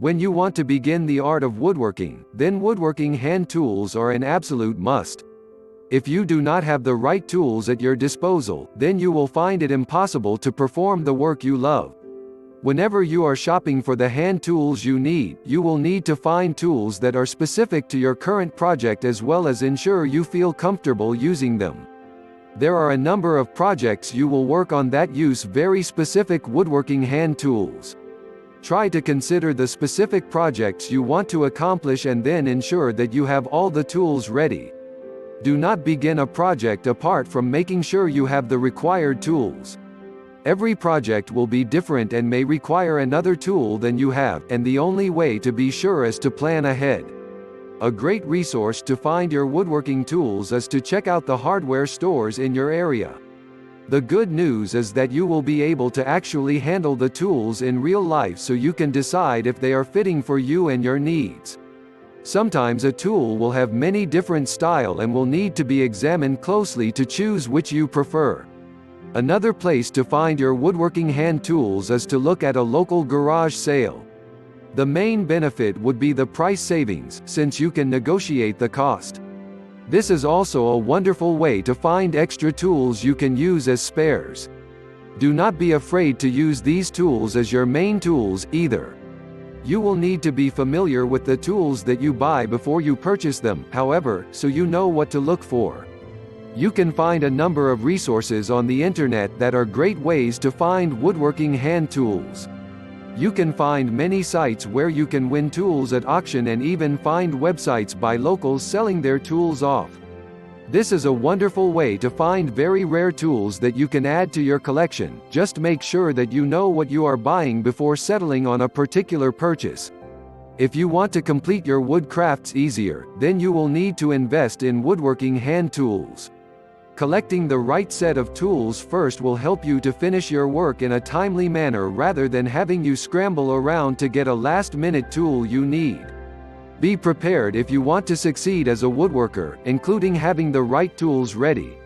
When you want to begin the art of woodworking, then woodworking hand tools are an absolute must. If you do not have the right tools at your disposal, then you will find it impossible to perform the work you love. Whenever you are shopping for the hand tools you need, you will need to find tools that are specific to your current project as well as ensure you feel comfortable using them. There are a number of projects you will work on that use very specific woodworking hand tools. Try to consider the specific projects you want to accomplish and then ensure that you have all the tools ready. Do not begin a project apart from making sure you have the required tools. Every project will be different and may require another tool than you have, and the only way to be sure is to plan ahead. A great resource to find your woodworking tools is to check out the hardware stores in your area. The good news is that you will be able to actually handle the tools in real life so you can decide if they are fitting for you and your needs. Sometimes a tool will have many different styles and will need to be examined closely to choose which you prefer. Another place to find your woodworking hand tools is to look at a local garage sale. The main benefit would be the price savings, since you can negotiate the cost. This is also a wonderful way to find extra tools you can use as spares. Do not be afraid to use these tools as your main tools, either. You will need to be familiar with the tools that you buy before you purchase them, however, so you know what to look for. You can find a number of resources on the internet that are great ways to find woodworking hand tools. You can find many sites where you can win tools at auction and even find websites by locals selling their tools off. This is a wonderful way to find very rare tools that you can add to your collection. Just make sure that you know what you are buying before settling on a particular purchase. If you want to complete your wood crafts easier, then you will need to invest in woodworking hand tools. Collecting the right set of tools first will help you to finish your work in a timely manner rather than having you scramble around to get a last-minute tool you need. Be prepared if you want to succeed as a woodworker, including having the right tools ready.